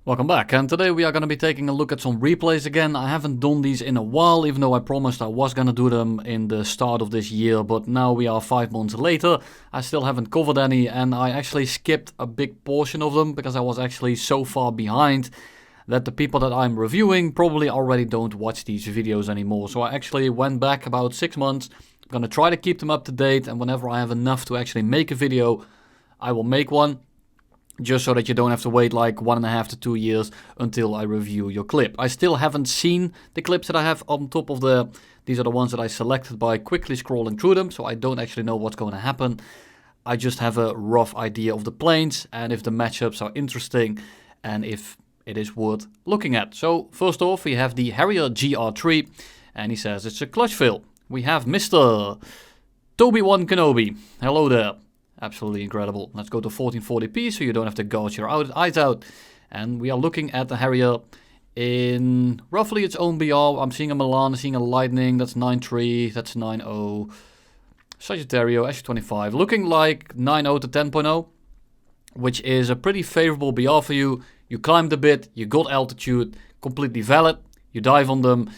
Welcome back, and today we are going to be taking a look at some replays again. I haven't done these in a while, even though I promised I was going to do them in the start of this year, but now we are 5 months later. I still haven't covered any, and I actually skipped a big portion of them because I was actually so far behind that the people that I'm reviewing probably already don't watch these videos anymore. So I actually went back about 6 months. I'm going to try to keep them up to date, and whenever I have enough to actually make a video, I will make one. Just so that you don't have to wait like 1.5 to 2 years until I review your clip. I still haven't seen the clips that I have on top of these are the ones that I selected by quickly scrolling through them. So I don't actually know what's going to happen. I just have a rough idea of the planes and if the matchups are interesting and if it is worth looking at. So first off, we have the Harrier GR3 and he says it's a clutch fill. We have Mr. Toby-1 Kenobi. Hello there. Absolutely incredible. Let's go to 1440p so you don't have to gouge your eyes out. And we are looking at the Harrier in roughly its own BR. I'm seeing a Milan, seeing a Lightning, that's 9.3, that's 9.0. Sagittario, SU25, looking like 9.0 to 10.0, which is a pretty favorable BR for you. You climbed a bit, you got altitude, completely valid, you dive on them.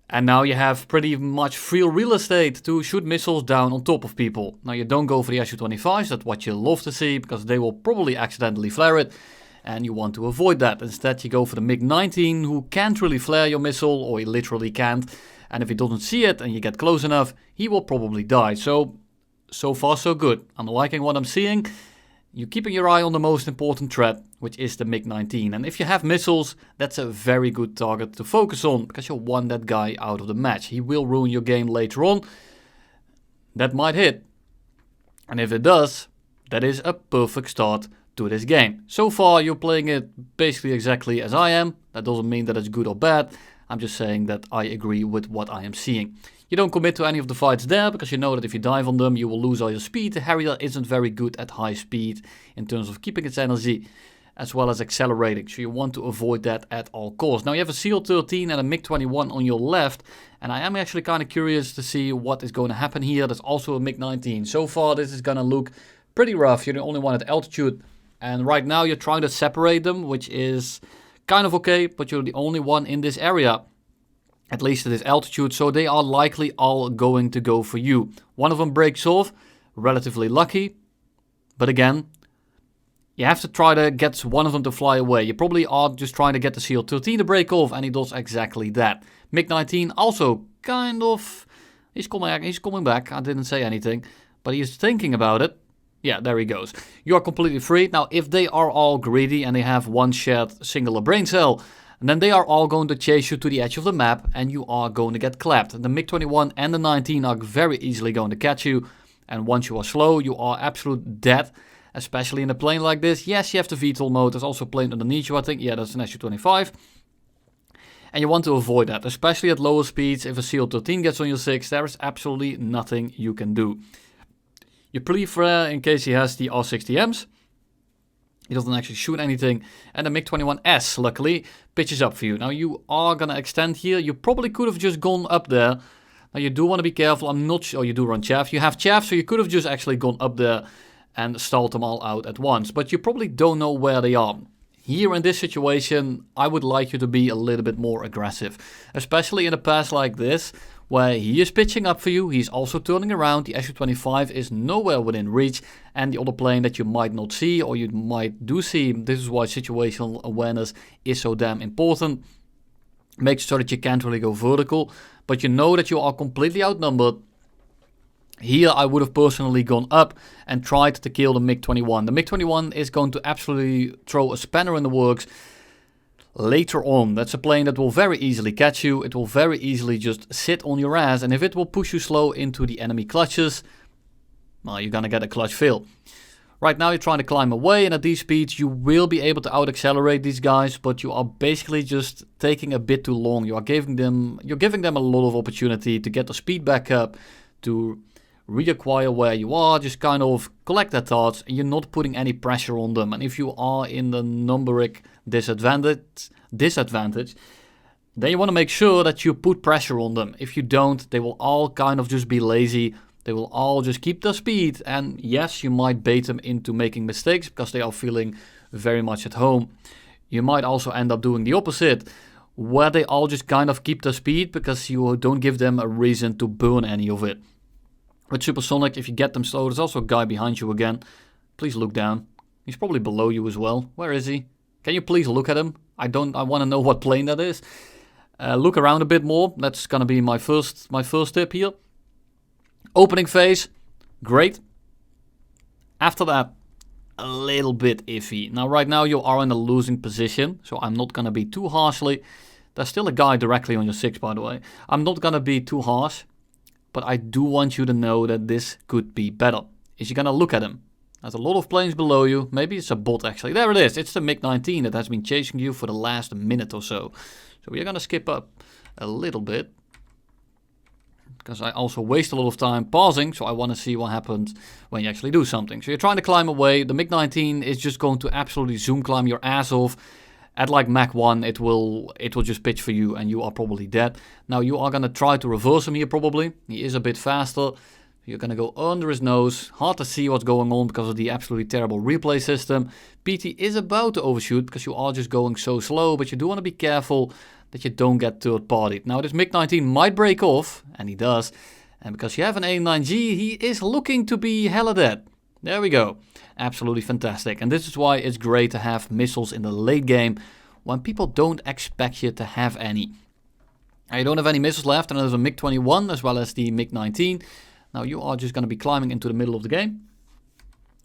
And now you have pretty much free real estate to shoot missiles down on top of people. Now you don't go for the SU-25s, that's what you love to see, because they will probably accidentally flare it. And you want to avoid that. Instead you go for the Mk XIV, who can't really flare your missile, or he literally can't. And if he doesn't see it and you get close enough, he will probably die. So far so good. I'm liking what I'm seeing. You're keeping your eye on the most important threat, which is the Mk XIV. And if you have missiles, that's a very good target to focus on, because you'll want that guy out of the match. He will ruin your game later on. That might hit. And if it does, that is a perfect start to this game. So far, you're playing it basically exactly as I am. That doesn't mean that it's good or bad. I'm just saying that I agree with what I am seeing. You don't commit to any of the fights there, because you know that if you dive on them, you will lose all your speed. The Harrier isn't very good at high speed in terms of keeping its energy, as well as accelerating. So you want to avoid that at all costs. Now you have a CL-13 and a Mk-21 on your left, and I am actually kind of curious to see what is going to happen here. There's also a Mk-19. So far, this is going to look pretty rough. You're the only one at altitude, and right now you're trying to separate them, which is kind of okay, but you're the only one in this area, at least at this altitude, so they are likely all going to go for you. One of them breaks off, relatively lucky, but again, you have to try to get one of them to fly away. You probably are just trying to get the CL-13 to break off, and he does exactly that. Mk-19 also kind of, he's coming back, I didn't say anything, but he's thinking about it. Yeah, there he goes. You are completely free. Now, if they are all greedy and they have one shared singular brain cell, and then they are all going to chase you to the edge of the map and you are going to get clapped. The Mk-21 and the 19 are very easily going to catch you. And once you are slow, you are absolute dead. Especially in a plane like this. Yes, you have the VTOL mode. There's also a plane underneath you, I think. Yeah, that's an SU-25. And you want to avoid that. Especially at lower speeds. If a CL-13 gets on your 6, there is absolutely nothing you can do. You pre-flare in case he has the R60Ms. He doesn't actually shoot anything. And the Mk-21S, luckily, pitches up for you. Now, you are going to extend here. You probably could have just gone up there. Now, you do want to be careful. I'm not sure. Oh, you do run chaff. You have chaff, so you could have just actually gone up there and stalled them all out at once. But you probably don't know where they are. Here in this situation, I would like you to be a little bit more aggressive. Especially in a pass like this, where he is pitching up for you, he's also turning around, the SU-25 is nowhere within reach, and the other plane that you might not see, or you might do see, this is why situational awareness is so damn important. Make sure that you can't really go vertical, but you know that you are completely outnumbered. Here I would have personally gone up and tried to kill the Mk-21. The Mk-21 is going to absolutely throw a spanner in the works later on. That's a plane that will very easily catch you. It will very easily just sit on your ass, and if it will push you slow into the enemy clutches, well, you're gonna get a clutch fail. Right now you're trying to climb away, and at these speeds you will be able to out-accelerate these guys, but you are basically just taking a bit too long. You're giving them a lot of opportunity to get the speed back up, to reacquire where you are, just kind of collect their thoughts, and you're not putting any pressure on them. And if you are in the numeric disadvantage, then you want to make sure that you put pressure on them. If you don't, they will all kind of just be lazy. They will all just keep their speed, and yes, you might bait them into making mistakes because they are feeling very much at home. You might also end up doing the opposite, where they all just kind of keep their speed because you don't give them a reason to burn any of it. With supersonic, if you get them slow, there's also a guy behind you again. Please look down. He's probably below you as well. Where is he? Can you please look at him? I want to know what plane that is. Look around a bit more. That's gonna be my first tip here. Opening phase, great. After that, a little bit iffy. Now right now you are in a losing position, so I'm not gonna be too harshly. There's still a guy directly on your 6, by the way. I'm not gonna be too harsh, but I do want you to know that this could be better. Is you gonna look at him? There's a lot of planes below you. Maybe it's a bot actually. There it is. It's the Mk XIV that has been chasing you for the last minute or so. So we're gonna skip up a little bit, because I also waste a lot of time pausing, so I want to see what happens when you actually do something. So you're trying to climb away. The Mk XIV is just going to absolutely zoom climb your ass off. At like Mach 1, it will just pitch for you and you are probably dead. Now you are going to try to reverse him here probably. He is a bit faster. You're going to go under his nose. Hard to see what's going on because of the absolutely terrible replay system. PT is about to overshoot because you are just going so slow, but you do want to be careful that you don't get third-partied. Now this Mk XIV might break off, and he does. And because you have an A9G, he is looking to be hella dead. There we go. Absolutely fantastic. And this is why it's great to have missiles in the late game when people don't expect you to have any. Now you don't have any missiles left, and there's a Mk 21 as well as the Mk 19. Now you are just going to be climbing into the middle of the game,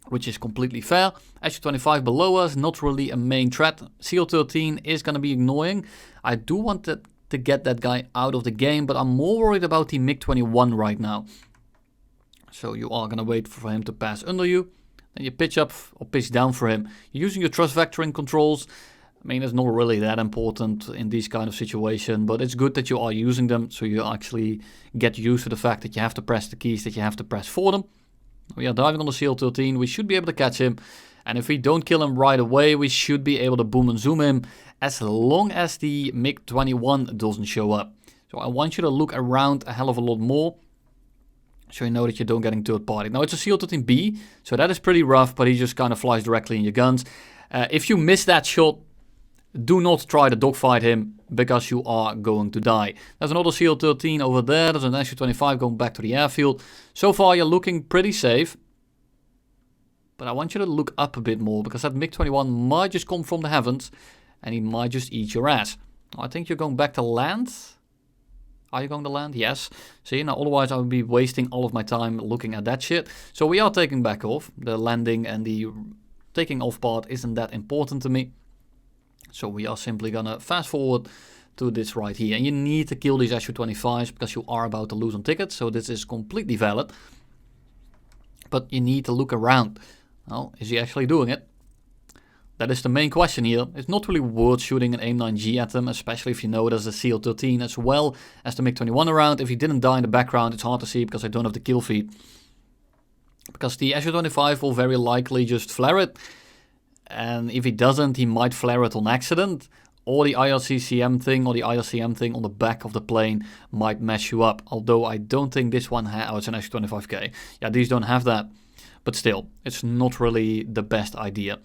which is completely fair. Su-25 below us, not really a main threat. CL-13 is going to be annoying. I do want to get that guy out of the game, but I'm more worried about the Mk 21 right now. So you are going to wait for him to pass under you. Then you pitch up or pitch down for him. You're using your thrust vectoring controls. I mean, it's not really that important in these kind of situations, but it's good that you are using them, so you actually get used to the fact that you have to press the keys that you have to press for them. We are diving on the CL-13. We should be able to catch him. And if we don't kill him right away, we should be able to boom and zoom him as long as the Mk 21 doesn't show up. So I want you to look around a hell of a lot more, so you know that you don't get third party. Now it's a CL-13B, so that is pretty rough, but he just kind of flies directly in your guns. If you miss that shot, do not try to dogfight him, because you are going to die. There's another CL-13 over there. There's an Su-25 going back to the airfield. So far you're looking pretty safe. But I want you to look up a bit more, because that Mk 21 might just come from the heavens and he might just eat your ass. I think you're going back to land. Are you going to land? Yes. See, now otherwise I would be wasting all of my time looking at that shit. So we are taking back off. The landing and the taking off part isn't that important to me. So we are simply gonna fast forward to this right here. And you need to kill these Su-25s because you are about to lose on tickets. So this is completely valid. But you need to look around. Well, is he actually doing it? That is the main question here. It's not really worth shooting an A9G at them, especially if you know there's a CL-13 as well as the Mk 21 around. If he didn't die in the background, it's hard to see because I don't have the kill feed. Because the Su-25 will very likely just flare it. And if he doesn't, he might flare it on accident. Or the IRCCM thing or the IRCM thing on the back of the plane might mess you up. Although I don't think this one has... Oh, it's an Su-25K. Yeah, these don't have that. But still, it's not really the best idea.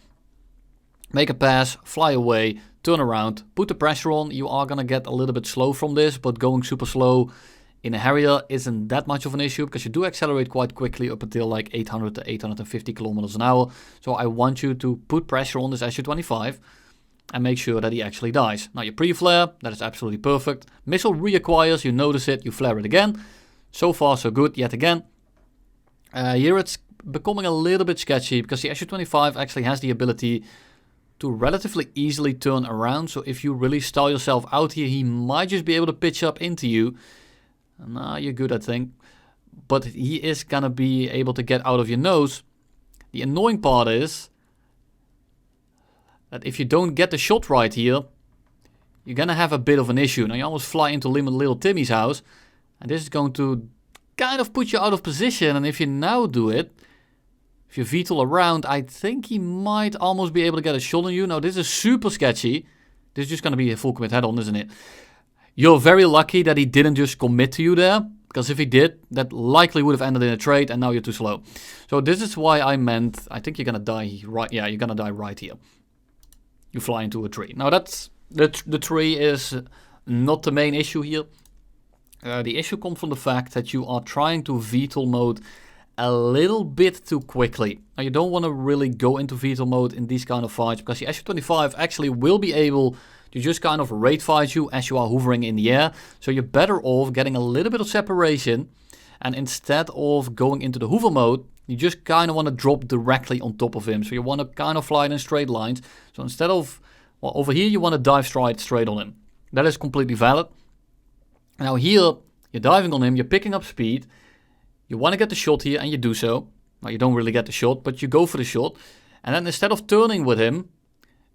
Make a pass, fly away, turn around, put the pressure on. You are going to get a little bit slow from this, but going super slow in a Harrier isn't that much of an issue because you do accelerate quite quickly up until like 800 to 850 kilometers an hour. So I want you to put pressure on this Su-25 and make sure that he actually dies. Now you pre-flare, that is absolutely perfect. Missile reacquires, you notice it, you flare it again. So far so good, yet again. Here it's becoming a little bit sketchy because the Su-25 actually has the ability to relatively easily turn around. So if you really stall yourself out here, he might just be able to pitch up into you. Nah, you're good, I think. But he is gonna be able to get out of your nose. The annoying part is that if you don't get the shot right here, you're gonna have a bit of an issue. Now you almost fly into little Timmy's house, and this is going to kind of put you out of position. And if you now do it, if you VTOL around, I think he might almost be able to get a shot on you. Now this is super sketchy. This is just gonna be a full commit head-on, isn't it? You're very lucky that he didn't just commit to you there, because if he did, that likely would have ended in a trade, and now you're too slow. So this is why I meant, I think you're gonna die right, yeah, you're gonna die right here. you fly into a tree. Now that's the tree is not the main issue here. The issue comes from the fact that you are trying to VTOL mode a little bit too quickly. Now you don't want to really go into VTOL mode in these kind of fights, because the Su-25 actually will be able to just kind of rate fight you as you are hovering in the air. So you're better off getting a little bit of separation, and instead of going into the hover mode, you just kind of want to drop directly on top of him. So you want to kind of fly in straight lines. So instead of, well, over here you want to dive straight on him. That is completely valid. Now here, you're diving on him, you're picking up speed. You want to get the shot here, and you do so. Well, you don't really get the shot, but you go for the shot. And then instead of turning with him,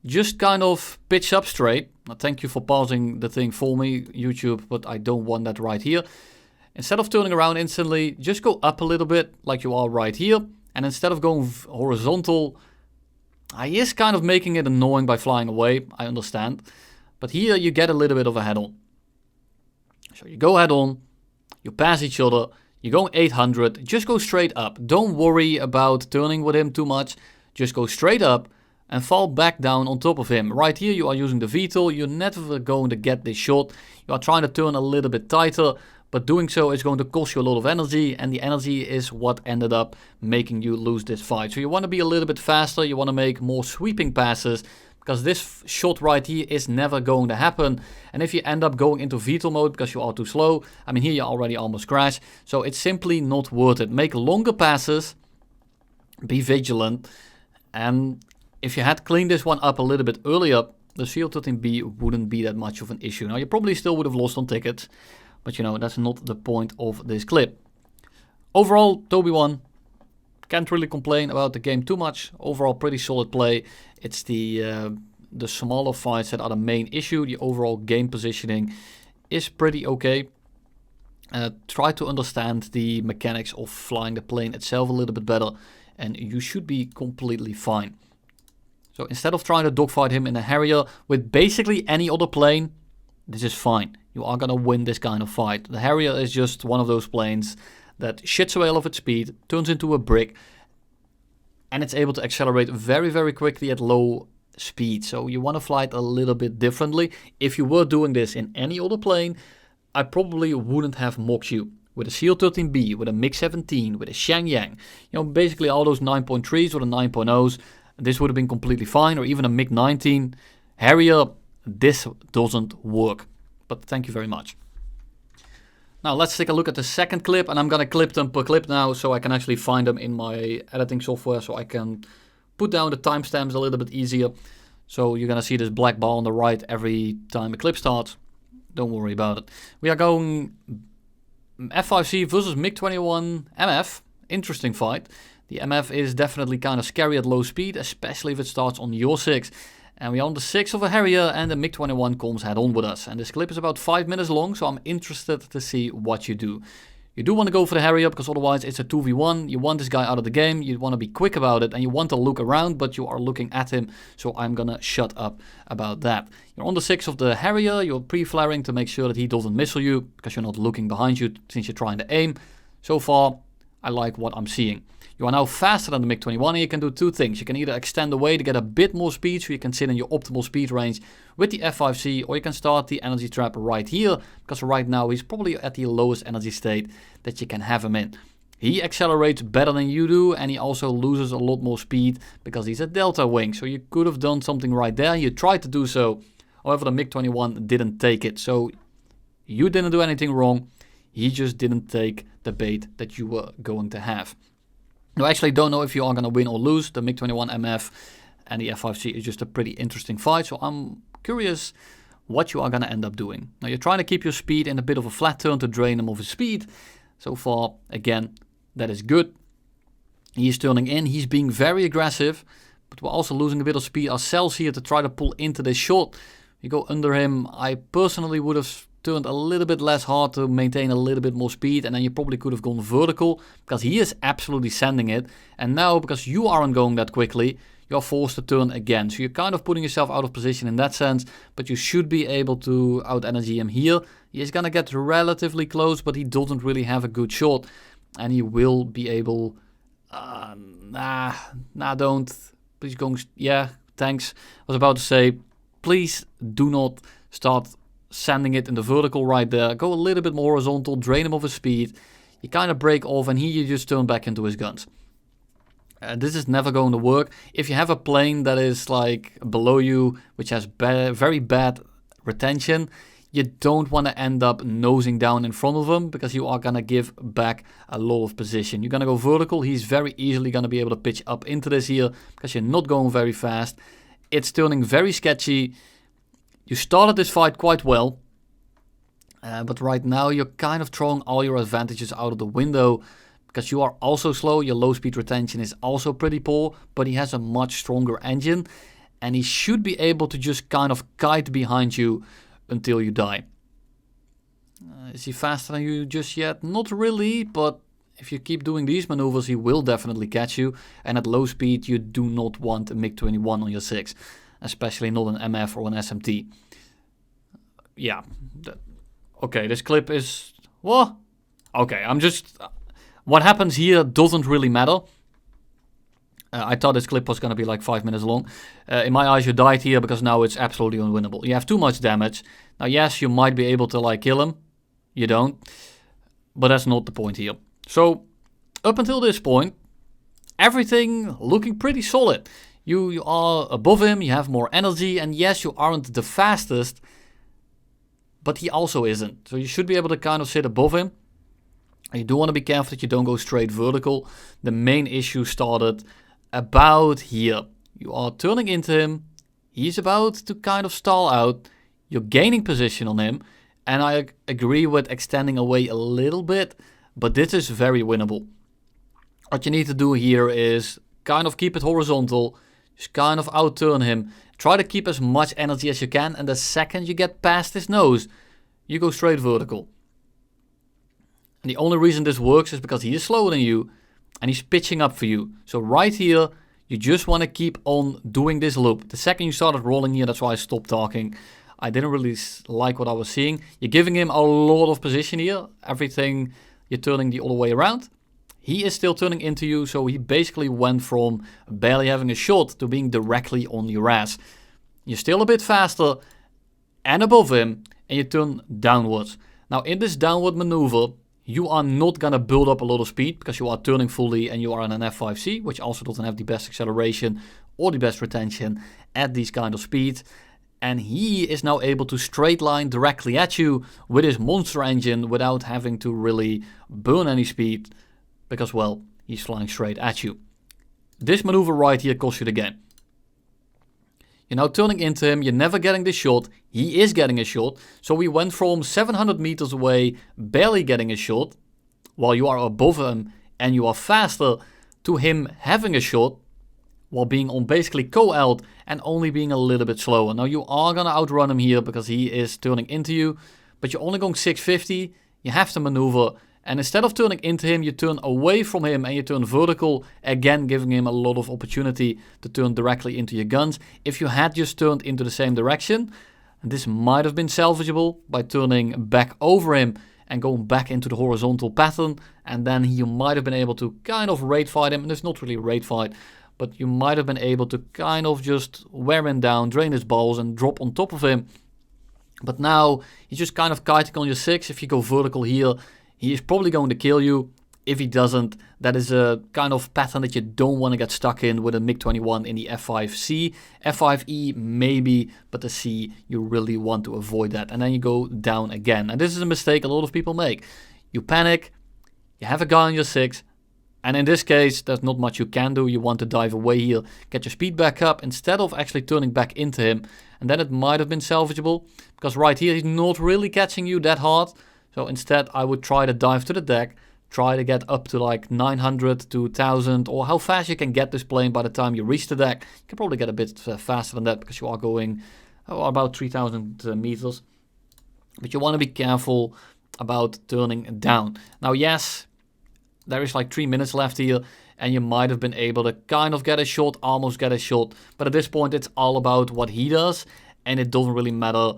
just kind of pitch up straight. Now, thank you for pausing the thing for me, YouTube, but I don't want that right here. Instead of turning around instantly, just go up a little bit, like you are right here. And instead of going horizontal, he is kind of making it annoying by flying away, I understand. But here you get a little bit of a head-on. So you go head-on, you pass each other, you go 800, just go straight up. Don't worry about turning with him too much. Just go straight up and fall back down on top of him. Right here you are using the VTOL, you're never going to get this shot. You are trying to turn a little bit tighter, but doing so is going to cost you a lot of energy, and the energy is what ended up making you lose this fight. So you want to be a little bit faster, you want to make more sweeping passes, because this shot right here is never going to happen. And if you end up going into VTOL mode because you are too slow, I mean, here you already almost crash. So it's simply not worth it. Make longer passes, be vigilant. And if you had cleaned this one up a little bit earlier, the CL-13B wouldn't be that much of an issue. Now, you probably still would have lost on tickets, but you know, that's not the point of this clip. Overall, Toby won. Can't really complain about the game too much. Overall, pretty solid play. It's the smaller fights that are the main issue. The overall game positioning is pretty okay. Try to understand the mechanics of flying the plane itself a little bit better, and you should be completely fine. So instead of trying to dogfight him in a Harrier with basically any other plane, this is fine. You are gonna win this kind of fight. The Harrier is just one of those planes that shits away all of its speed, turns into a brick, and it's able to accelerate very, very quickly at low speed. So you want to fly it a little bit differently. If you were doing this in any other plane, I probably wouldn't have mocked you. With a CL-13B, with a Mk XIV, with a Shenyang, you know, basically all those 9.3s or the 9.0s, this would have been completely fine, or even a Mk 19. Harrier, this doesn't work. But thank you very much. Now let's take a look at the second clip, and I'm gonna clip them per clip now so I can actually find them in my editing software, so I can put down the timestamps a little bit easier. So you're gonna see this black bar on the right every time a clip starts. Don't worry about it. We are going F5C versus MiG-21 MF. Interesting fight. The MF is definitely kind of scary at low speed, especially if it starts on your 6. And we are on the 6 of a Harrier, and the MiG-21 comes head on with us. And this clip is about 5 minutes long, so I'm interested to see what you do. You do want to go for the Harrier, because otherwise it's a 2v1. You want this guy out of the game, you want to be quick about it, and you want to look around, but you are looking at him, so I'm gonna shut up about that. You're on the 6 of the Harrier, you're pre-flaring to make sure that he doesn't missile you, because you're not looking behind you since you're trying to aim. So far, I like what I'm seeing. You are now faster than the MiG-21, and you can do two things. You can either extend away to get a bit more speed, so you can sit in your optimal speed range with the F5C, or you can start the energy trap right here, because right now he's probably at the lowest energy state that you can have him in. He accelerates better than you do, and he also loses a lot more speed because he's a delta wing. So you could have done something right there. You tried to do so, however the MiG-21 didn't take it. So you didn't do anything wrong. He just didn't take the bait that you were going to have. I actually don't know if you are going to win or lose. The MiG-21 MF and the F5C is just a pretty interesting fight. So I'm curious what you are going to end up doing. Now you're trying to keep your speed in a bit of a flat turn to drain him of his speed. So far, again, that is good. He's turning in. He's being very aggressive. But we're also losing a bit of speed ourselves here to try to pull into this shot. You go under him. I personally would have turned a little bit less hard to maintain a little bit more speed, and then you probably could have gone vertical, because he is absolutely sending it. And now, because you aren't going that quickly, you're forced to turn again. So you're kind of putting yourself out of position in that sense, but you should be able to out-energy him here. He is going to get relatively close, but he doesn't really have a good shot, and he will be able... don't. Please going... Yeah, tanks. I was about to say, please do not start sending it in the vertical right there. Go a little bit more horizontal, drain him of his speed. You kind of break off and here you just turn back into his guns. This is never going to work. If you have a plane that is like below you, which has very bad retention, you don't want to end up nosing down in front of him because you are going to give back a lot of position. You're going to go vertical. He's very easily going to be able to pitch up into this here because you're not going very fast. It's turning very sketchy. You started this fight quite well, but right now you're kind of throwing all your advantages out of the window because you are also slow. Your low speed retention is also pretty poor, but he has a much stronger engine and he should be able to just kind of kite behind you until you die. Is he faster than you just yet? Not really, but if you keep doing these maneuvers, he will definitely catch you. And at low speed, you do not want a Mk-21 on your 6, especially not an MF or an SMT. Yeah. Okay, this clip is... What? Okay, I'm just... What happens here doesn't really matter. I thought this clip was going to be like 5 minutes long. In my eyes, you died here because now it's absolutely unwinnable. You have too much damage. Now, yes, you might be able to like kill him. You don't. But that's not the point here. So, up until this point, everything looking pretty solid. You are above him, you have more energy, and yes, you aren't the fastest, but he also isn't. So you should be able to kind of sit above him. And you do want to be careful that you don't go straight vertical. The main issue started about here. You are turning into him. He's about to kind of stall out. You're gaining position on him. And I agree with extending away a little bit. But this is very winnable. What you need to do here is kind of keep it horizontal. Just kind of out-turn him. Try to keep as much energy as you can. And the second you get past his nose, you go straight vertical. And the only reason this works is because he is slower than you. And he's pitching up for you. So right here, you just want to keep on doing this loop. The second you started rolling here, that's why I stopped talking. I didn't really like what I was seeing. You're giving him a lot of position here. Everything, you're turning the other way around. He is still turning into you, so he basically went from barely having a shot to being directly on your ass. You're still a bit faster and above him, and you turn downwards. Now in this downward maneuver, you are not going to build up a lot of speed because you are turning fully and you are on an F5C, which also doesn't have the best acceleration or the best retention at these kind of speeds. And he is now able to straight line directly at you with his monster engine without having to really burn any speed because, well, he's flying straight at you. This maneuver right here costs you the game. You're now turning into him, you're never getting the shot, he is getting a shot. So we went from 700 meters away, barely getting a shot, while you are above him and you are faster, to him having a shot, while being on basically co-elt and only being a little bit slower. Now you are going to outrun him here because he is turning into you, but you're only going 650, you have to maneuver. And instead of turning into him, you turn away from him and you turn vertical, again giving him a lot of opportunity to turn directly into your guns. If you had just turned into the same direction, this might have been salvageable by turning back over him and going back into the horizontal pattern, and then you might have been able to kind of raid fight him. And it's not really a raid fight, but you might have been able to kind of just wear him down, drain his balls and drop on top of him. But now he's just kind of kiting on your 6. If you go vertical here, he is probably going to kill you. If he doesn't, that is a kind of pattern that you don't want to get stuck in with a Mk-21 in the F5C. F5E maybe, but the C, you really want to avoid that. And then you go down again. And this is a mistake a lot of people make. You panic, you have a guy on your 6, and in this case, there's not much you can do. You want to dive away here, get your speed back up instead of actually turning back into him. And then it might have been salvageable, because right here, he's not really catching you that hard. So instead, I would try to dive to the deck, try to get up to like 900 to 1000, or how fast you can get this plane by the time you reach the deck. You can probably get a bit faster than that because you are going about 3000 meters. But you want to be careful about turning down. Now, yes, there is like 3 minutes left here, and you might have been able to kind of get a shot, almost get a shot. But at this point, it's all about what he does, and it doesn't really matter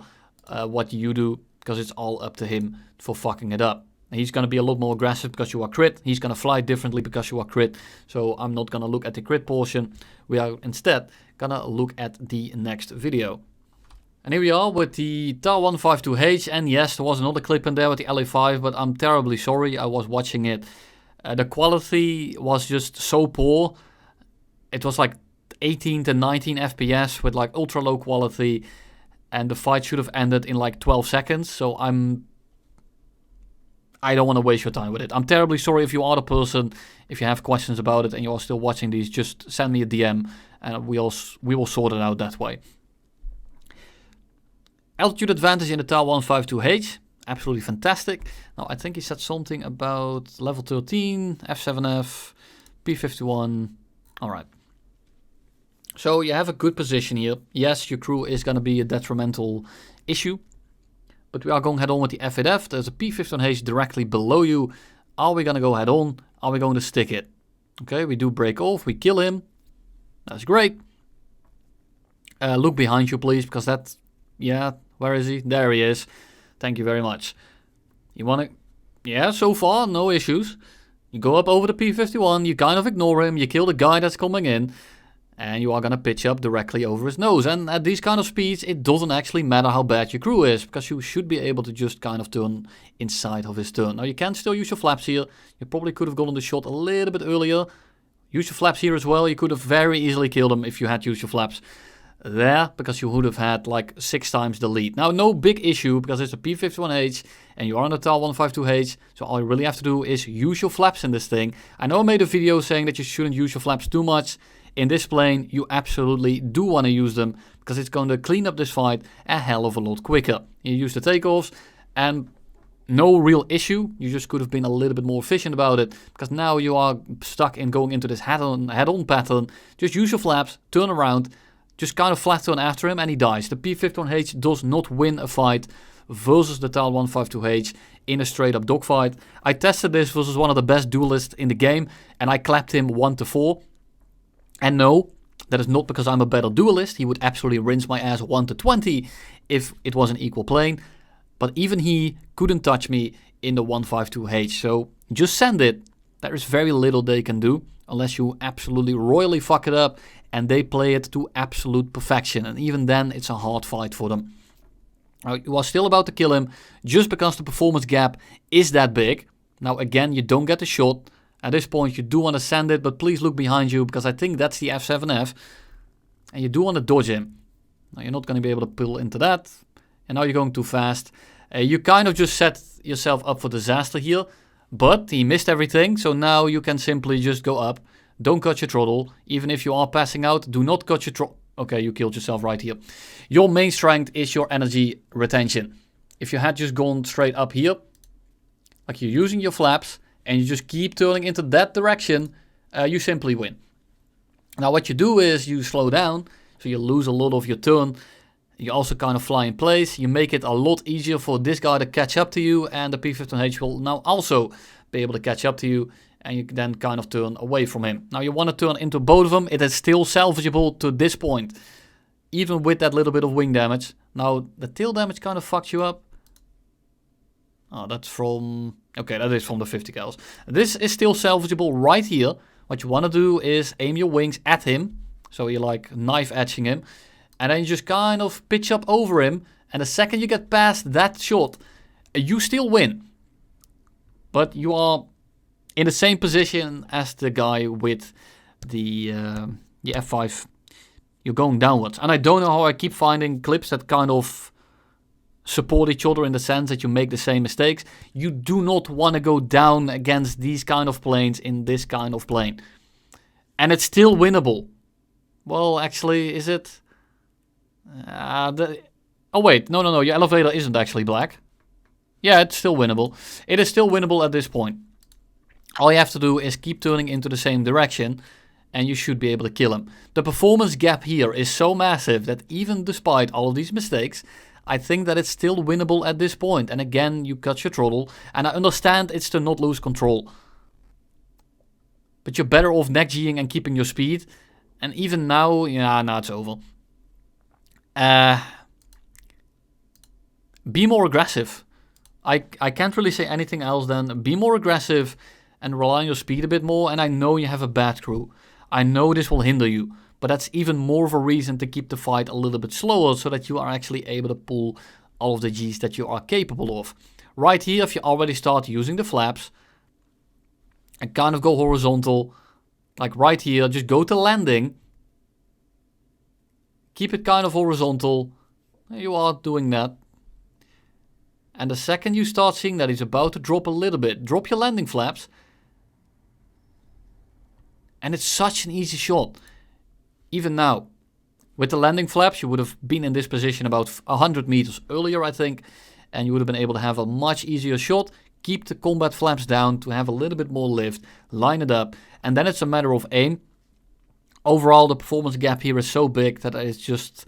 what you do, because it's all up to him for fucking it up. He's going to be a lot more aggressive because you are crit. He's going to fly differently because you are crit. So I'm not going to look at the crit portion. We are instead going to look at the next video. And here we are with the TAR-152H. And yes, there was another clip in there with the LA5, but I'm terribly sorry. I was watching it. The quality was just so poor. It was like 18 to 19 FPS with like ultra low quality. And the fight should have ended in like 12 seconds. So I don't want to waste your time with it. I'm terribly sorry if you are the person. If you have questions about it and you are still watching these, just send me a DM and we will sort it out that way. Altitude advantage in the TAR-152H. Absolutely fantastic. Now, I think he said something about level 13, F7F, P-51. Alright. So you have a good position here. Yes, your crew is going to be a detrimental issue. But we are going head on with the F8F. There's a P-51H directly below you. Are we going to go head on? Are we going to stick it? Okay, we do break off. We kill him. That's great. Look behind you, please, because that... Yeah, where is he? There he is. Thank you very much. You want to... Yeah, so far, no issues. You go up over the P-51. You kind of ignore him. You kill the guy that's coming in. And you are going to pitch up directly over his nose. And at these kind of speeds, it doesn't actually matter how bad your crew is. Because you should be able to just kind of turn inside of his turn. Now, you can still use your flaps here. You probably could have gotten the shot a little bit earlier. Use your flaps here as well. You could have very easily killed him if you had used your flaps there. Because you would have had like 6 times the lead. Now, no big issue because it's a P-51H. And you are on the TAR-152H. So all you really have to do is use your flaps in this thing. I know I made a video saying that you shouldn't use your flaps too much. In this plane, you absolutely do want to use them because it's going to clean up this fight a hell of a lot quicker. You use the takeoffs and no real issue. You just could have been a little bit more efficient about it because now you are stuck in going into this head-on pattern. Just use your flaps, turn around, just kind of flat turn after him and he dies. The P-51H does not win a fight versus the TAR-152H in a straight up dogfight. I tested this versus one of the best duelists in the game and I clapped him 1-4. And no, that is not because I'm a better duelist. He would absolutely rinse my ass 1-20 if it was an equal plane. But even he couldn't touch me in the 152H. So just send it. There is very little they can do unless you absolutely royally fuck it up and they play it to absolute perfection. And even then, it's a hard fight for them. Now, you are still about to kill him just because the performance gap is that big. Now, again, you don't get the shot. At this point, you do want to send it, but please look behind you because I think that's the F7F. And you do want to dodge him. Now, you're not going to be able to pull into that. And now you're going too fast. You kind of just set yourself up for disaster here. But he missed everything, so now you can simply just go up. Don't cut your throttle. Even if you are passing out, do not cut your throttle. Okay, you killed yourself right here. Your main strength is your energy retention. If you had just gone straight up here, like you're using your flaps, and you just keep turning into that direction, you simply win. Now what you do is you slow down, so you lose a lot of your turn. You also kind of fly in place. You make it a lot easier for this guy to catch up to you, and the P-51H will now also be able to catch up to you, and you then kind of turn away from him. Now you want to turn into both of them. It is still salvageable to this point, even with that little bit of wing damage. Now the tail damage kind of fucks you up. Oh, that's from... Okay, that is from the 50 cals. This is still salvageable right here. What you want to do is aim your wings at him. So you're like knife edging him. And then you just kind of pitch up over him. And the second you get past that shot, you still win. But you are in the same position as the guy with the F5. You're going downwards. And I don't know how I keep finding clips that kind of support each other in the sense that you make the same mistakes. You do not want to go down against these kind of planes in this kind of plane. And it's still winnable. Well, actually, is it? Oh wait, no, your elevator isn't actually black. Yeah, it's still winnable. It is still winnable at this point. All you have to do is keep turning into the same direction and you should be able to kill him. The performance gap here is so massive that even despite all of these mistakes, I think that it's still winnable at this point. And again, you cut your throttle. And I understand it's to not lose control. But you're better off neck-G'ing and keeping your speed. And even now, yeah, now it's over. Be more aggressive. I can't really say anything else than be more aggressive and rely on your speed a bit more. And I know you have a bad crew. I know this will hinder you, but that's even more of a reason to keep the fight a little bit slower so that you are actually able to pull all of the Gs that you are capable of. Right here, if you already start using the flaps and kind of go horizontal, like right here, just go to landing. Keep it kind of horizontal. You are doing that. And the second you start seeing that he's about to drop a little bit, drop your landing flaps. And it's such an easy shot. Even now, with the landing flaps, you would have been in this position about 100 meters earlier, I think. And you would have been able to have a much easier shot. Keep the combat flaps down to have a little bit more lift. Line it up. And then it's a matter of aim. Overall, the performance gap here is so big that it's just...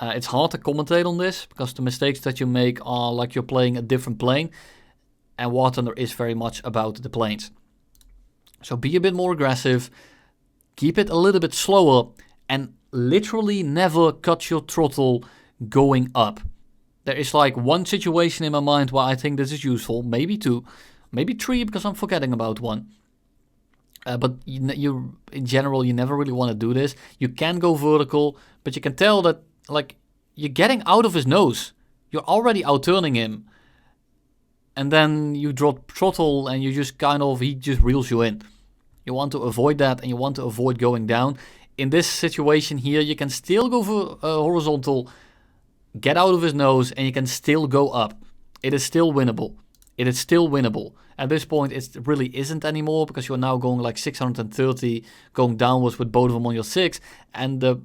it's hard to commentate on this, because the mistakes that you make are like you're playing a different plane. And War Thunder is very much about the planes. So be a bit more aggressive. Keep it a little bit slower. And literally never cut your throttle going up. There is like one situation in my mind where I think this is useful. Maybe two. Maybe three, because I'm forgetting about one. But you, in general, you never really want to do this. You can go vertical, but you can tell that like you're getting out of his nose. You're already out-turning him. And then you drop throttle and you just kind of, he just reels you in. You want to avoid that, and you want to avoid going down. In this situation here, you can still go for horizontal, get out of his nose, and you can still go up. It is still winnable. It is still winnable. At this point, it really isn't anymore, because you're now going like 630, going downwards with both of them on your 6. And the,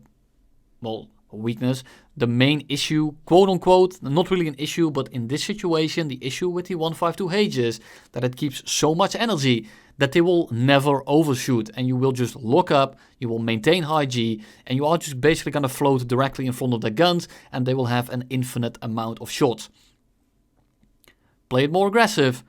well, weakness, the main issue, quote unquote, not really an issue, but in this situation, the issue with the 152H is that it keeps so much energy that they will never overshoot, and you will just lock up, you will maintain high G, and you are just basically going to float directly in front of their guns, and they will have an infinite amount of shots. Play it more aggressive,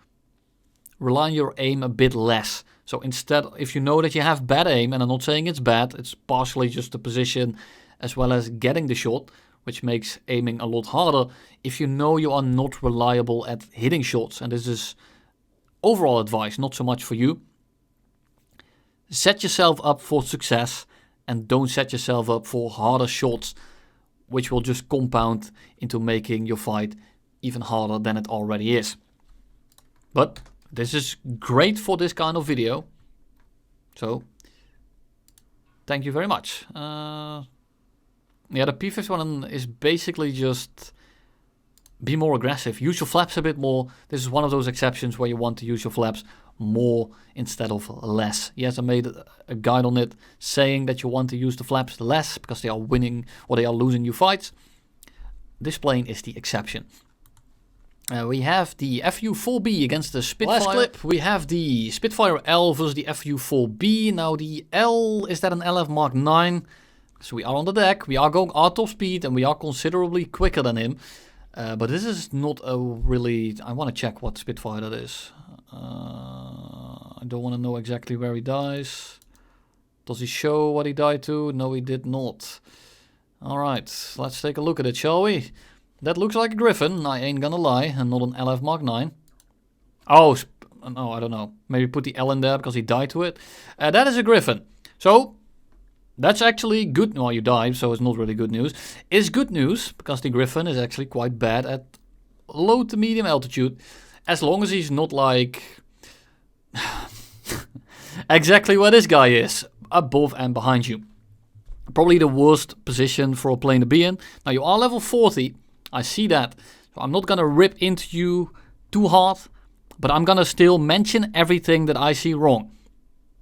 rely on your aim a bit less. So instead, if you know that you have bad aim, and I'm not saying it's bad, it's partially just the position as well as getting the shot, which makes aiming a lot harder. If you know you are not reliable at hitting shots, and this is overall advice, not so much for you, set yourself up for success and don't set yourself up for harder shots, which will just compound into making your fight even harder than it already is. But this is great for this kind of video. So, thank you very much. Yeah, the P-51 is basically just be more aggressive. Use your flaps a bit more. This is one of those exceptions where you want to use your flaps more instead of less. Yes, I made a guide on it saying that you want to use the flaps less because they are winning or they are losing you fights. This plane is the exception. We have the Fu-4B against the Spitfire. Last clip, we have the Spitfire L versus the Fu-4B. Now the L, is that an LF Mark 9? So we are on the deck, we are going our top speed, and we are considerably quicker than him. But this is not a really... I want to check what Spitfire that is. I don't want to know exactly where he dies. Does he show what he died to? No, he did not. Alright, let's take a look at it, shall we? That looks like a Griffin, I ain't gonna lie, and not an LF Mark 9. Oh, no, I don't know. Maybe put the L in there because he died to it. That is a Griffin. So, that's actually good. Well, you died, so it's not really good news. It's good news, because the Griffin is actually quite bad at low to medium altitude. As long as he's not like... exactly where this guy is. Above and behind you. Probably the worst position for a plane to be in. Now, you are level 40. I see that. So I'm not going to rip into you too hard. But I'm going to still mention everything that I see wrong.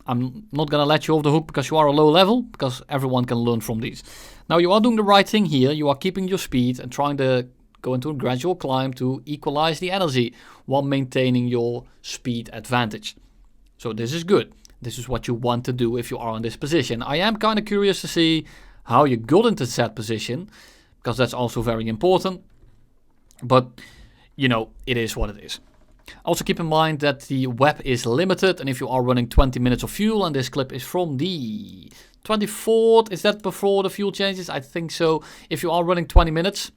I'm not going to let you off the hook because you are a low level, because everyone can learn from these. Now, you are doing the right thing here. You are keeping your speed and trying to go into a gradual climb to equalize the energy while maintaining your speed advantage. So this is good. This is what you want to do if you are in this position. I am kind of curious to see how you got into that position, because that's also very important. But, you know, it is what it is. Also keep in mind that the web is limited, and if you are running 20 minutes of fuel, and this clip is from the 24th, is that before the fuel changes? I think so. If you are running 20 minutes,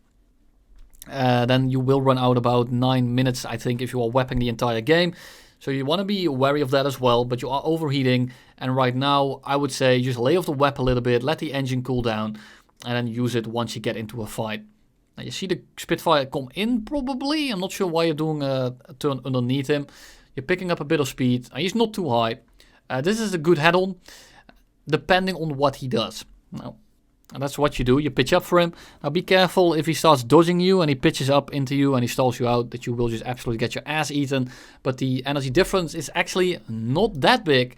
then you will run out about 9 minutes, I think, if you are weaping the entire game. So you want to be wary of that as well, but you are overheating. And right now, I would say just lay off the weapon a little bit, let the engine cool down, and then use it once you get into a fight. Now you see the Spitfire come in probably. I'm not sure why you're doing a turn underneath him. You're picking up a bit of speed. He's not too high. This is a good head-on, depending on what he does. Now, and that's what you do. You pitch up for him. Now be careful if he starts dodging you and he pitches up into you and he stalls you out, that you will just absolutely get your ass eaten. But the energy difference is actually not that big,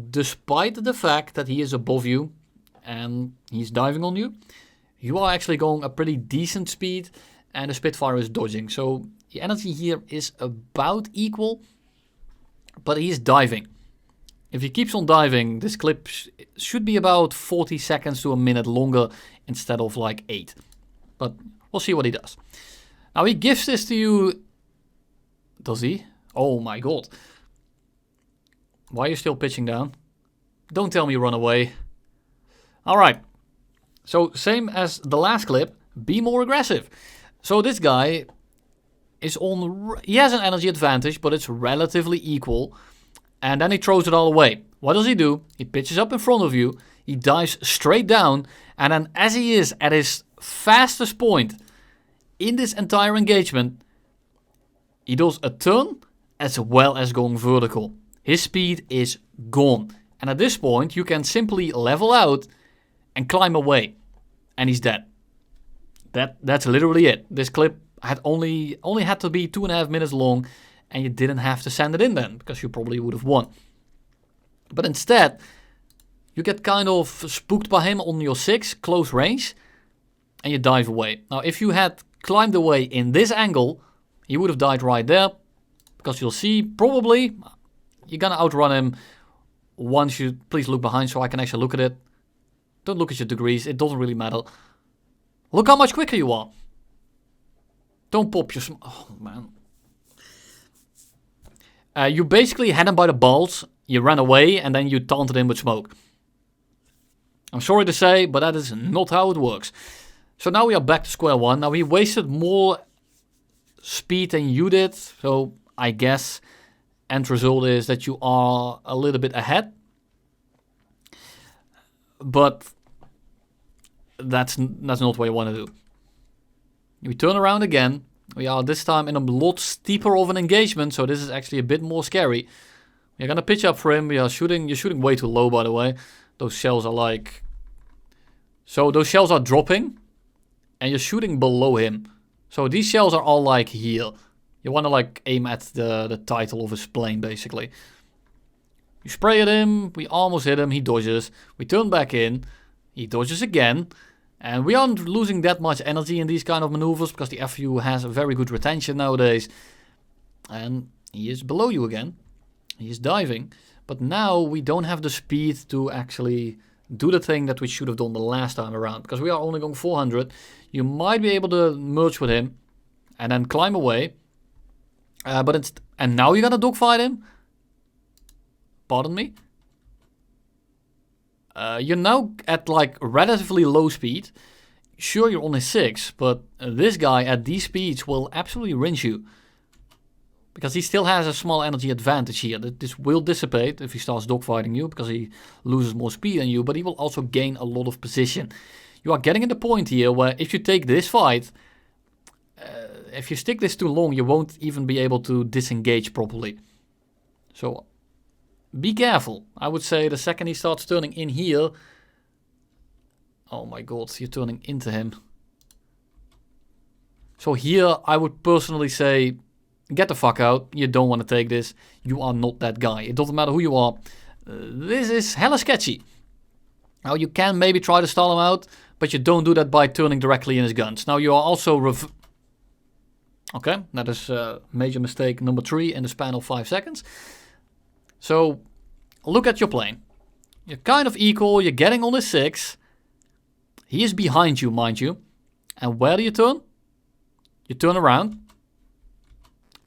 despite the fact that he is above you and he's diving on you. You are actually going a pretty decent speed and the Spitfire is dodging. So the energy here is about equal, but he is diving. If he keeps on diving, this clip should be about 40 seconds to a minute longer instead of like 8. But we'll see what he does. Now he gives this to you. Does he? Oh my god. Why are you still pitching down? Don't tell me you run away. Alright. So same as the last clip, be more aggressive. So this guy is on. He has an energy advantage, but it's relatively equal. And then he throws it all away. What does he do? He pitches up in front of you. He dives straight down. And then as he is at his fastest point in this entire engagement, he does a turn as well as going vertical. His speed is gone. And at this point, you can simply level out and climb away. And he's dead. That's literally it. This clip had only had to be 2.5 minutes long. And you didn't have to send it in then, because you probably would have won. But instead, you get kind of spooked by him on your 6, close range, and you dive away. Now, if you had climbed away in this angle, he would have died right there, because you'll see, probably, you're going to outrun him once you... Please look behind so I can actually look at it. Don't look at your degrees, it doesn't really matter. Look how much quicker you are. Don't pop your... Oh, man. You basically had him by the balls, you ran away, and then you taunted him with smoke. I'm sorry to say, but that is not how it works. So now we are back to square one. Now he wasted more speed than you did, so I guess end result is that you are a little bit ahead. But that's not what you want to do. We turn around again. We are this time in a lot steeper of an engagement, so this is actually a bit more scary. We're gonna pitch up for him. We are shooting. You're shooting way too low, by the way. Those shells are like... So those shells are dropping, and you're shooting below him. So these shells are all like here. You want to like aim at the title of his plane, basically. You spray at him. We almost hit him. He dodges. We turn back in. He dodges again. And we aren't losing that much energy in these kind of maneuvers because the FU has a very good retention nowadays. And he is below you again. He is diving. But now we don't have the speed to actually do the thing that we should have done the last time around. Because we are only going 400. You might be able to merge with him and then climb away. And now you're going to dogfight him? Pardon me? You're now at like relatively low speed. Sure, you're on a 6, but this guy at these speeds will absolutely rinse you. Because he still has a small energy advantage here. This will dissipate if he starts dogfighting you, because he loses more speed than you, but he will also gain a lot of position. You are getting at the point here where if you take this fight, if you stick this too long, you won't even be able to disengage properly. So... be careful. I would say the second he starts turning in here... Oh my god, you're turning into him. So here I would personally say, get the fuck out. You don't want to take this. You are not that guy. It doesn't matter who you are. This is hella sketchy. Now you can maybe try to stall him out, but you don't do that by turning directly in his guns. Now you are also... Okay, that is major mistake number 3 in the span of 5 seconds. So, look at your plane. You're kind of equal, you're getting on his 6. He is behind you, mind you. And where do you turn? You turn around.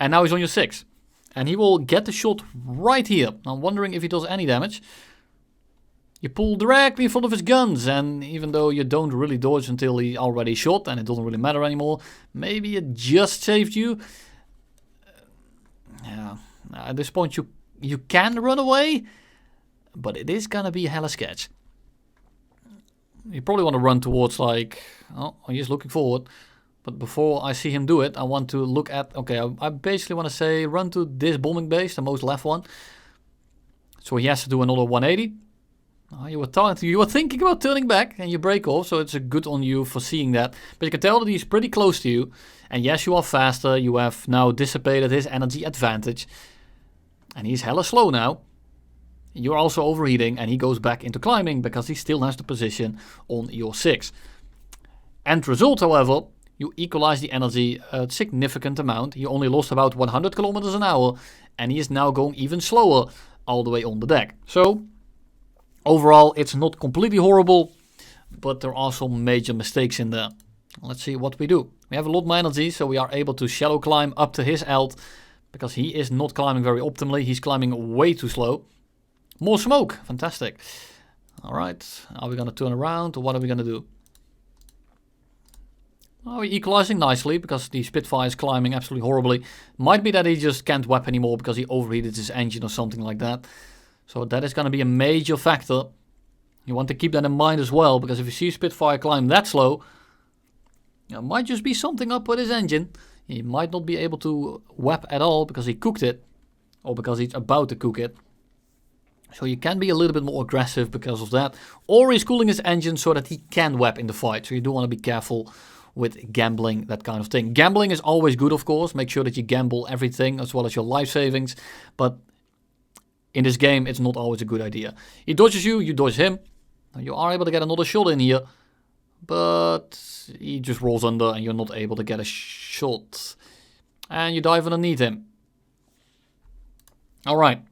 And now he's on your 6. And he will get the shot right here. I'm wondering if he does any damage. You pull directly in front of his guns, and even though you don't really dodge until he already shot, and it doesn't really matter anymore, maybe it just saved you. Yeah, at this point you can run away, but it is gonna be hella sketch. You probably want to run towards like, oh, he's looking forward. But before I see him do it, I want to look at, okay, I basically want to say run to this bombing base, the most left one. So he has to do another 180. Oh, you were thinking about turning back and you break off, so it's a good on you for seeing that. But you can tell that he's pretty close to you. And yes, you are faster. You have now dissipated his energy advantage. And he's hella slow now. You're also overheating and he goes back into climbing because he still has the position on your 6. End result, however, you equalize the energy a significant amount. He only lost about 100 kilometers an hour and he is now going even slower all the way on the deck. So overall, it's not completely horrible, but there are some major mistakes in there. Let's see what we do. We have a lot more energy, so we are able to shallow climb up to his alt because he is not climbing very optimally. He's climbing way too slow. More smoke. Fantastic. Alright. Are we going to turn around or what are we going to do? Oh, we're equalizing nicely because the Spitfire is climbing absolutely horribly. Might be that he just can't web anymore because he overheated his engine or something like that. So that is going to be a major factor. You want to keep that in mind as well, because if you see Spitfire climb that slow, it might just be something up with his engine. He might not be able to web at all because he cooked it, or because he's about to cook it. So you can be a little bit more aggressive because of that. Or he's cooling his engine so that he can web in the fight. So you do want to be careful with gambling, that kind of thing. Gambling is always good, of course. Make sure that you gamble everything as well as your life savings. But in this game, it's not always a good idea. He dodges you, you dodge him. You are able to get another shot in here. But he just rolls under and you're not able to get a shot. And you dive underneath him. Alright.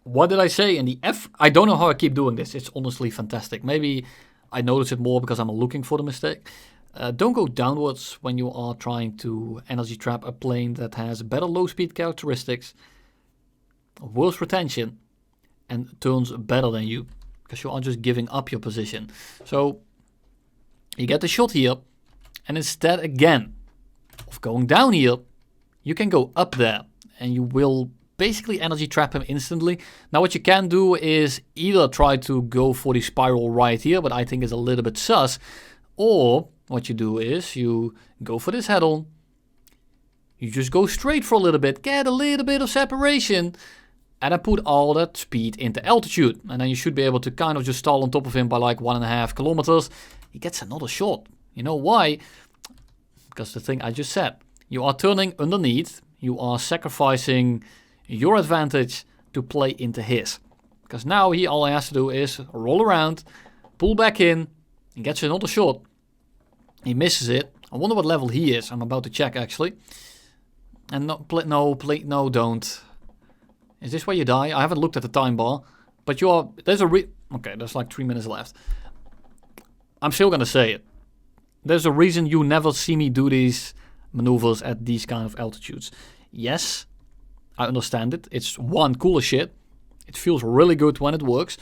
What did I say in the F? I don't know how I keep doing this. It's honestly fantastic. Maybe I notice it more because I'm looking for the mistake. Don't go downwards when you are trying to energy trap a plane that has better low speed characteristics, worse retention, and turns better than you, because you are just giving up your position. So you get the shot here, and instead again of going down here, you can go up there and you will basically energy trap him instantly. Now what you can do is either try to go for the spiral right here, but I think it's a little bit sus, or what you do is you go for this head-on, you just go straight for a little bit, get a little bit of separation, and then put all that speed into altitude. And then you should be able to kind of just stall on top of him by like 1.5 kilometers. He gets another shot. You know why? Because the thing I just said. You are turning underneath. You are sacrificing your advantage to play into his. Because now all he has to do is roll around, pull back in, and gets another shot. He misses it. I wonder what level he is. I'm about to check actually. And no, don't. Is this where you die? I haven't looked at the time bar. But you are... Okay, there's like 3 minutes left. I'm still gonna say it. There's a reason you never see me do these maneuvers at these kind of altitudes. Yes, I understand it. It's one, cool as shit. It feels really good when it works.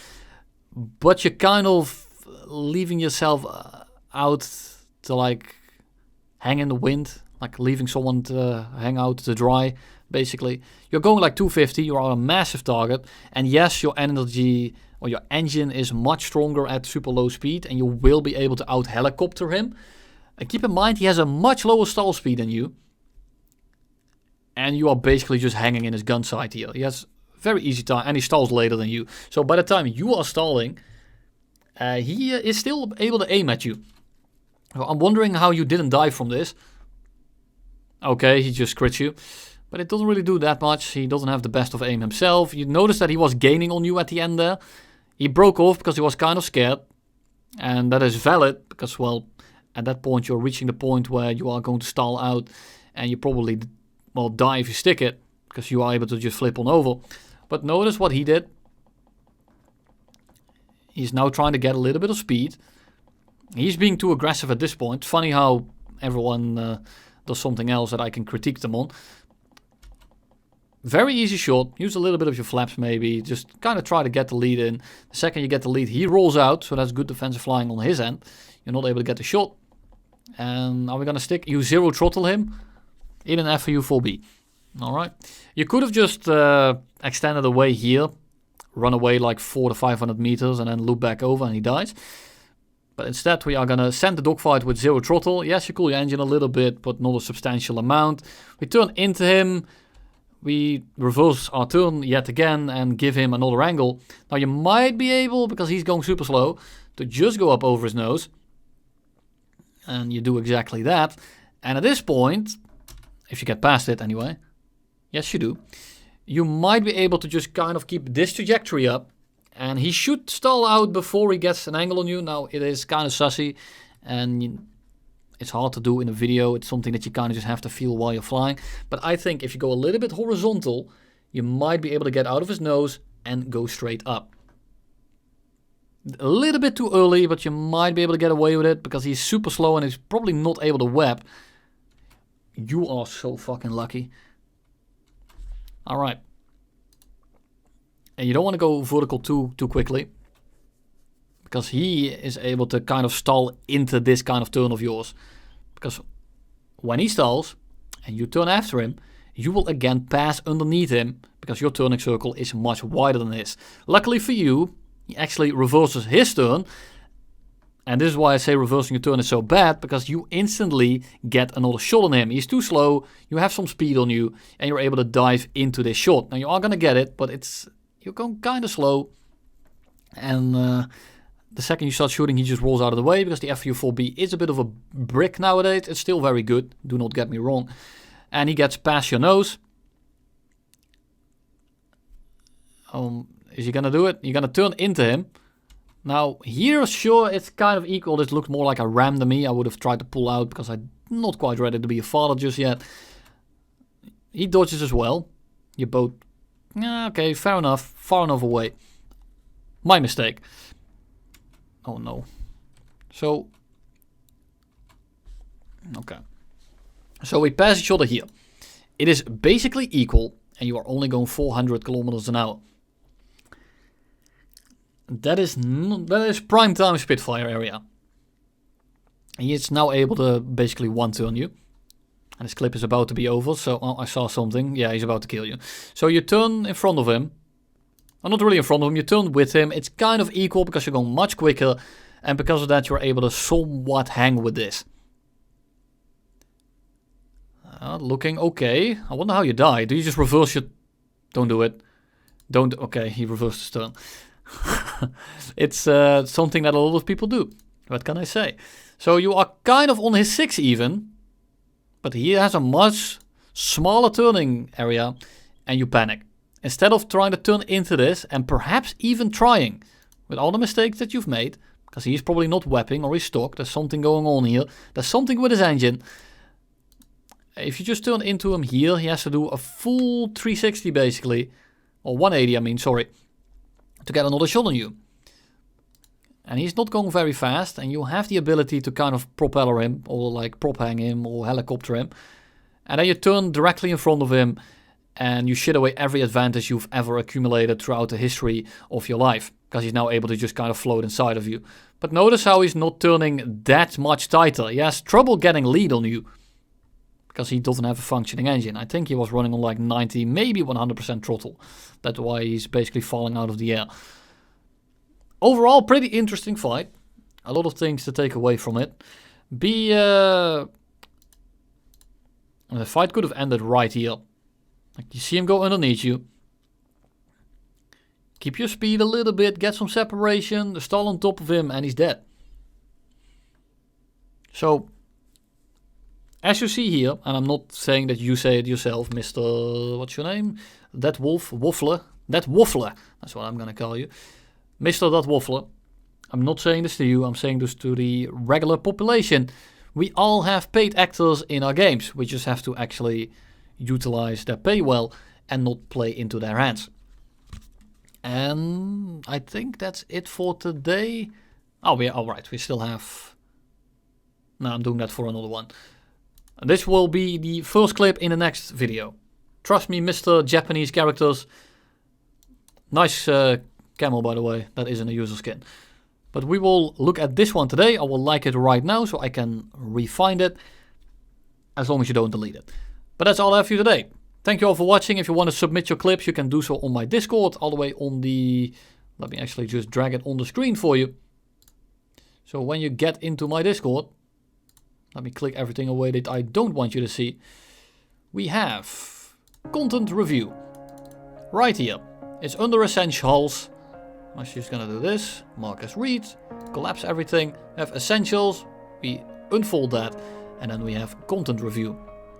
But you're kind of leaving yourself out to like hang in the wind. Like leaving someone to hang out to dry, basically. You're going like 250, you are a massive target. And yes, your energy or your engine is much stronger at super low speed. And you will be able to out-helicopter him. And keep in mind, he has a much lower stall speed than you. And you are basically just hanging in his gun sight here. He has very easy time, and he stalls later than you. So by the time you are stalling, he is still able to aim at you. So I'm wondering how you didn't die from this. Okay, he just crits you. But it doesn't really do that much. He doesn't have the best of aim himself. You notice that he was gaining on you at the end there. He broke off because he was kind of scared. And that is valid because, well, at that point you're reaching the point where you are going to stall out. And you probably, well, die if you stick it. Because you are able to just flip on over. But notice what he did. He's now trying to get a little bit of speed. He's being too aggressive at this point. It's funny how everyone does something else that I can critique them on. Very easy shot. Use a little bit of your flaps maybe. Just kind of try to get the lead in. The second you get the lead, he rolls out. So that's good defensive flying on his end. You're not able to get the shot. And are we going to stick? You zero throttle him in an FAU-4B. Alright. You could have just extended away here. Run away like 400 to 500 meters and then loop back over and he dies. But instead we are going to send the dogfight with zero throttle. Yes, you cool your engine a little bit, but not a substantial amount. We turn into him. We reverse our turn yet again and give him another angle. Now you might be able, because he's going super slow, to just go up over his nose. And you do exactly that. And at this point, if you get past it anyway, yes you do, you might be able to just kind of keep this trajectory up. And he should stall out before he gets an angle on you. Now it is kind of sussy and it's hard to do in a video. It's something that you kind of just have to feel while you're flying. But I think if you go a little bit horizontal, you might be able to get out of his nose and go straight up. A little bit too early, but you might be able to get away with it because he's super slow and he's probably not able to web. You are so fucking lucky. Alright. And you don't want to go vertical too quickly. Because he is able to kind of stall into this kind of turn of yours. Because when he stalls and you turn after him, you will again pass underneath him. Because your turning circle is much wider than his. Luckily for you, he actually reverses his turn. And this is why I say reversing your turn is so bad. Because you instantly get another shot on him. He's too slow, you have some speed on you. And you're able to dive into this shot. Now you are going to get it, but you're going kind of slow. And the second you start shooting, he just rolls out of the way. Because the FAU-4B is a bit of a brick nowadays. It's still very good, do not get me wrong. And he gets past your nose. Is he going to do it? You're going to turn into him. Now, here, sure, it's kind of equal. This looked more like a ram to me. I would have tried to pull out because I'm not quite ready to be a father just yet. He dodges as well. You both... okay, fair enough. Far enough away. My mistake. Oh, no. So... okay. So we pass each other here. It is basically equal, and you are only going 400 kilometers an hour. That is prime time Spitfire area. He is now able to basically one-turn you. And this clip is about to be over, so I saw something. Yeah, he's about to kill you. So you turn in front of him. Well, not really in front of him, you turn with him. It's kind of equal because you're going much quicker. And because of that, you're able to somewhat hang with this. Looking okay. I wonder how you die. Do you just reverse your... don't do it. Don't... okay, he reversed his turn. It's something that a lot of people do. What can I say? So you are kind of on his 6 even. But he has a much smaller turning area. And you panic. Instead of trying to turn into this. And perhaps even trying. With all the mistakes that you've made. Because he's probably not webbing or he's stuck. There's something going on here. There's something with his engine. If you just turn into him here. He has to do a full 360 basically. Or 180 I mean, sorry. To get another shot on you. And he's not going very fast. And you have the ability to kind of propeller him. Or like prop hang him. Or helicopter him. And then you turn directly in front of him. And you shit away every advantage you've ever accumulated throughout the history of your life. Because he's now able to just kind of float inside of you. But notice how he's not turning that much tighter. He has trouble getting lead on you. Because he doesn't have a functioning engine. I think he was running on like 90, maybe 100% throttle. That's why he's basically falling out of the air. Overall, pretty interesting fight. A lot of things to take away from it. The fight could have ended right here. Like you see him go underneath you. Keep your speed a little bit, get some separation, stall on top of him, and he's dead. So... as you see here, and I'm not saying that you say it yourself, Mr. What's your name? That Waffler. That Waffler. That's what I'm going to call you. Mr. That Waffler. I'm not saying this to you. I'm saying this to the regular population. We all have paid actors in our games. We just have to actually utilize their pay well and not play into their hands. And I think that's it for today. Oh, yeah, alright. We still have... no, I'm doing that for another one. This will be the first clip in the next video. Trust me, Mr. Japanese characters. Nice camel, by the way. That isn't a user skin. But we will look at this one today. I will like it right now so I can refine it. As long as you don't delete it. But that's all I have for you today. Thank you all for watching. If you want to submit your clips, you can do so on my Discord. All the way on the... Let me actually just drag it on the screen for you. So when you get into my Discord... Let me click everything away that I don't want you to see. We have... Content review. Right here. It's under Essentials. I'm just going to do this. Mark as read. Collapse everything. We have Essentials. We unfold that. And then we have content review.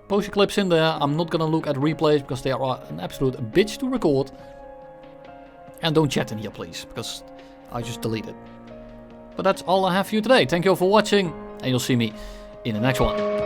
Post your clips in there. I'm not gonna look at replays because they are an absolute bitch to record. And don't chat in here, please, because I just delete it. But that's all I have for you today. Thank you all for watching, and you'll see me in the next one.